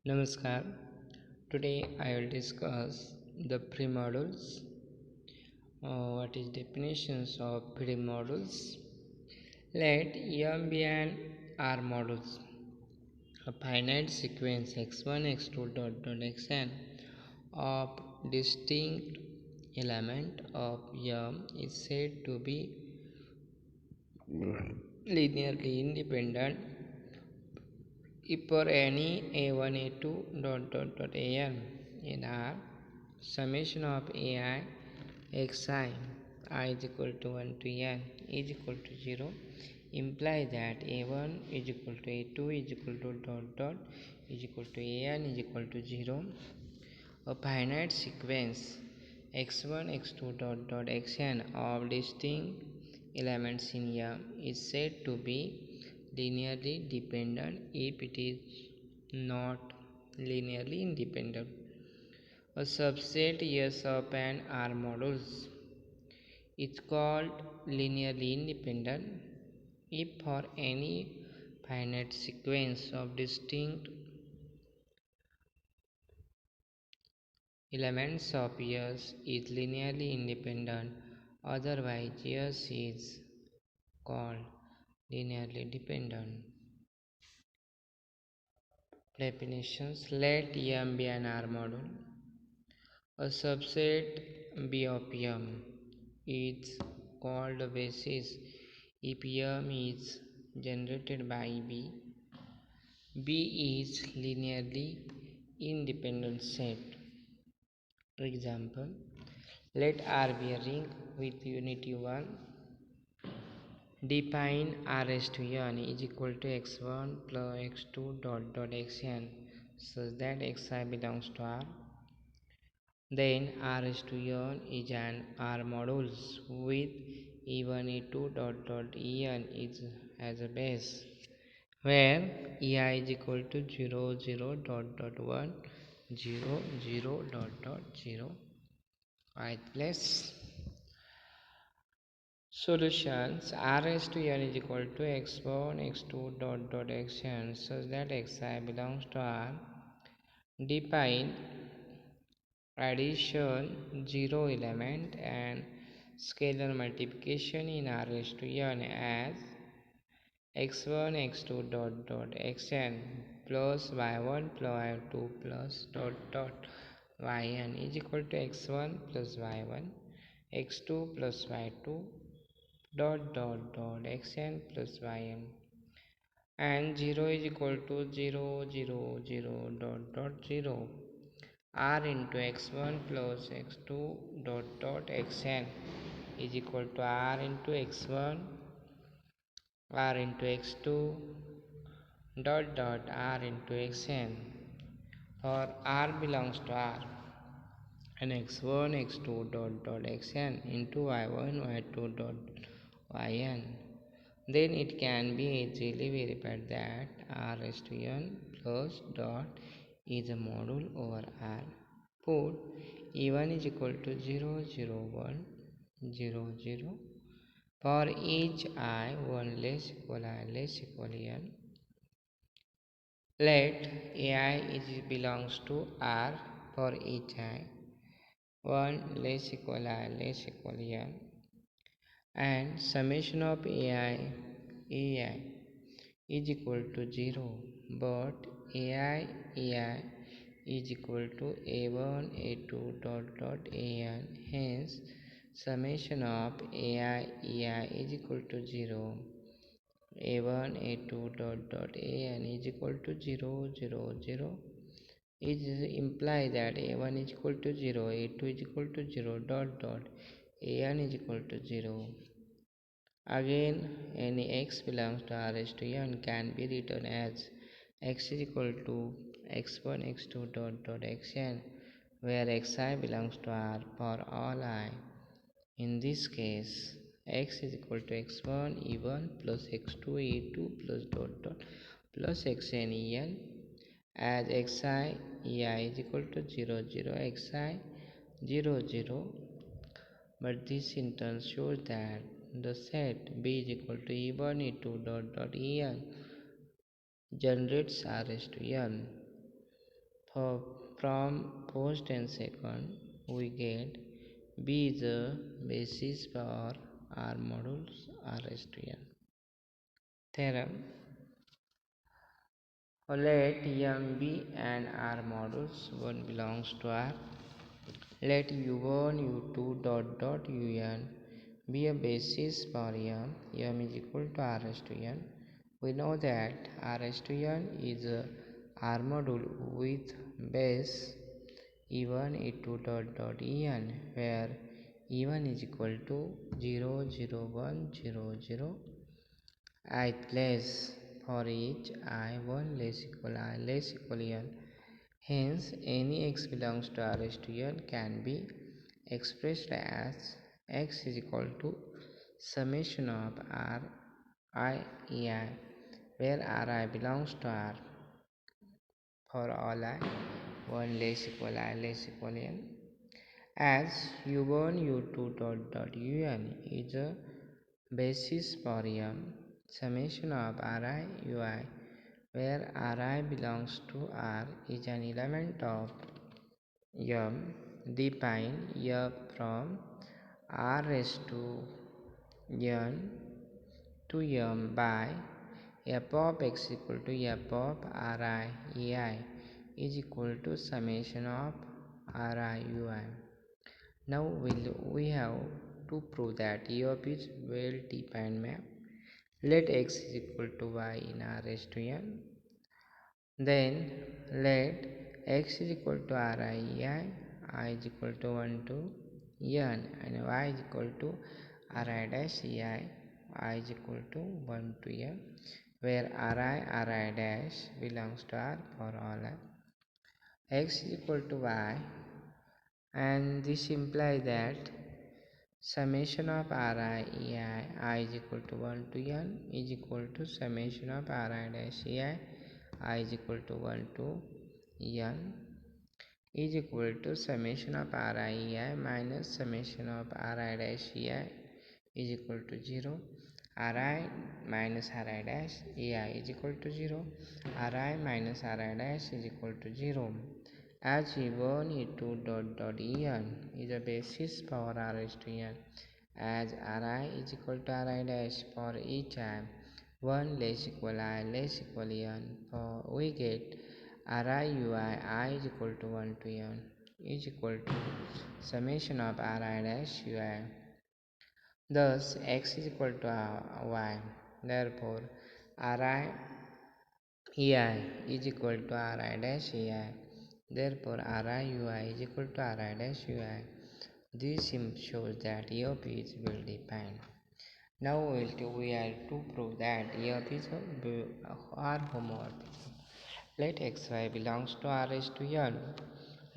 Namaskar. Today I will discuss the pre-models. What is definitions of pre-models? Let M be an R models. A finite sequence x1, x2, xn of distinct element of M is said to be linearly independent if for any a1 a2 an in R summation of ai xi I is equal to 1 to n is equal to 0 imply that a1 is equal to a2 is equal to is equal to an is equal to 0. A finite sequence x1 x2 xn of distinct elements in M is said to be linearly dependent if it is not linearly independent. A subset S of an R models is called linearly independent if for any finite sequence of distinct elements of S is linearly independent, otherwise S is called linearly dependent. Definitions: let M be an R model. A subset B of M is called a basis if M is generated by B. B is linearly independent set. Example: let R be a ring with unity 1. Define R raised to n is equal to x1 plus x2 xn such that xi belongs to R. Then R raised to n is an R modulus with e1 e2 en is as a base, where ei is equal to 0 0 1 0 0 0 ith place. Solutions: R raised to n is equal to x1 x2 xn such that xi belongs to R. Define addition 0 element and scalar multiplication in R raised to n as x1 x2 xn plus y1 plus y2 plus yn is equal to x1 plus y1 x2 plus y2 xn plus yn, and 0 is equal to 0 0 0 0 r into x1 plus x2 xn is equal to r into x1 r into x2 r into xn for r belongs to r, and x1 x2 xn into y1 y2 yn. Then it can be easily verified that r raised to n plus dot is a module over r. Put e1 is equal to 0 0 1 0 0 for each I 1 less equal I less equal n. Let ai is belongs to r for each I 1 less equal I less equal n, and summation of ai is equal to 0, but ai is equal to a1 a2 an, hence summation of ai is equal to 0, a1 a2 an is equal to 0 0 0. It implies that a1 is equal to 0, a2 is equal to 0 an is equal to 0. Again, any x belongs to R raised to n can be written as x is equal to x1 x2 xn, where xi belongs to R for all I. In this case, x is equal to x1 e1 plus x2 e2 plus plus xn en, as xi ei is equal to 0 0 xi 0 0. But this in turn shows that the set B is equal to e1 e2 en generates R raised to n. So from first and second we get B is the basis for R modules R STN. Theorem: let M be and R modules 1 belongs to R. Let U1 U2 dot dot Un be a basis for M. M is equal to R S to N. We know that R S to N is a R module with base E1 E2 dot dot En, where E1 is equal to 0 0 1 0 0. Ith place for each I1 less equal N. Hence, any x belongs to R S to N can be expressed as x is equal to summation of R I E I, where Ri belongs to R for all I 1 less equal N, as U1 U2 dot dot Un is a basis for M, summation of Ri Ui, where Ri belongs to R is an element of M. Define F from R raised to N to M by f of x equal to f of Ri Ei is equal to summation of Ri Ui. Now we have to prove that F is well defined map. Let x is equal to y in R raised to N. Then let x is equal to Ri, I is equal to 1 to N, and y is equal to Ri dash Ei, I is equal to 1 to N, where Ri dash belongs to R for all I. X is equal to y, and this implies that summation of Ri Ei, I is equal to 1 to N, is equal to summation of Ri dash Ei, I is equal to 1 to N, is equal to summation of Ri Ei minus summation of Ri dash Ei is equal to 0. Ri minus Ri dash Ei is equal to 0. Ri minus Ri dash is equal to 0. As E1 E2 dot dot En is a basis for R is to N, as Ri is equal to Ri dash for each time 1 less equal I less equal N, for we get Ri Ui I is equal to 1 to N is equal to summation of Ri dash Ui. Thus x is equal to y. Therefore Ri Ei is equal to Ri dash Ei. Therefore Ri Ui is equal to Ri dash Ui. This shows that F is well defined. Now we have to prove that F is R homomorphism. Let xy belongs to R is to N.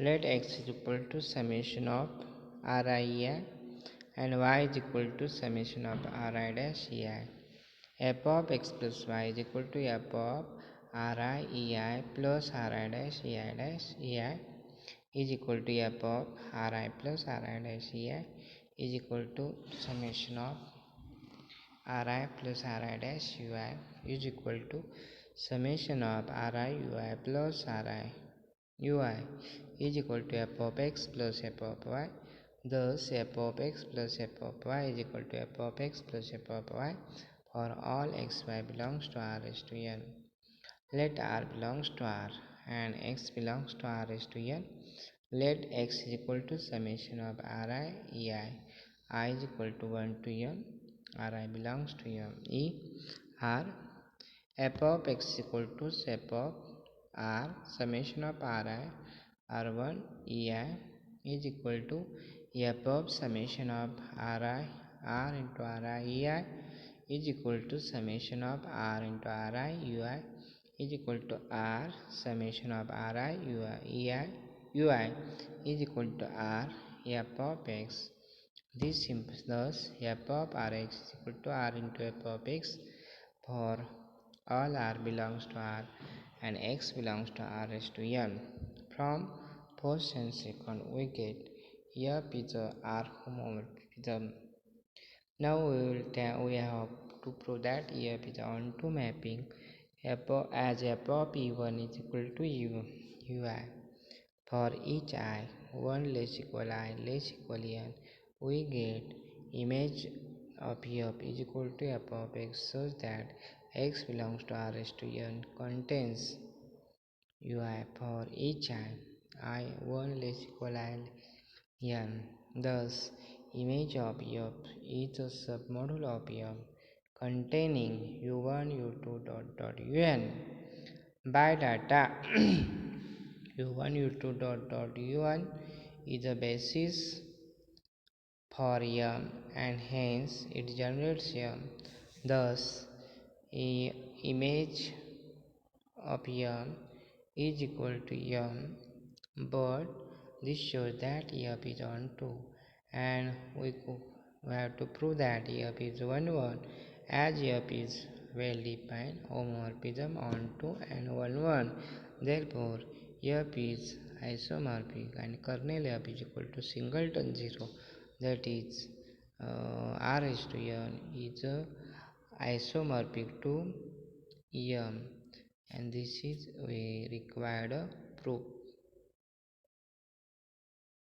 Let x is equal to summation of Ri and y is equal to summation of Ri dash Ei. F of x plus y is equal to f of Ri Ei plus Ri dash Ei dash Ei is equal to f of Ri plus Ri dash Ei is equal to summation of Ri plus Ri dash Ui is equal to summation of Ri Ui plus Ri Ui is equal to f of x plus f of y. Thus f of x plus f of y is equal to f of x plus f of y for all xy belongs to R is to N. Let R belongs to R and x belongs to R is to N. Let x is equal to summation of Ri Ei. I is equal to 1 to N. Ri belongs to M. E R f of x is equal to f of R summation of Ri R1 Ei is equal to f of summation of Ri R into Ri Ei is equal to summation of R into Ri Ui is equal to R summation of Ri Ui Ei Ui is equal to R f of x. This simple thus f of Rx is equal to R into f of x for all R belongs to R and x belongs to R is to N. From first and second we get f is a R homomorphism. Now we have to prove that f is onto mapping f of, as f of E1 is equal to Ui. For each I, 1 less equal I less equal n, we get image of f is equal to f of x such that x belongs to R raised to n contains ui for each I 1 less equal I n. Thus, image of f is a submodule of f containing u1 u2 un. By data u1 u2 un is the basis for and hence it generates thus image of is equal to but this shows that f is onto, and we have to prove that f is 1 1 as f is well defined homomorphism onto and 1 1. Therefore f is isomorphic and kernel f is equal to singleton 0, that is R raised to n is isomorphic to m, and this is we required proof.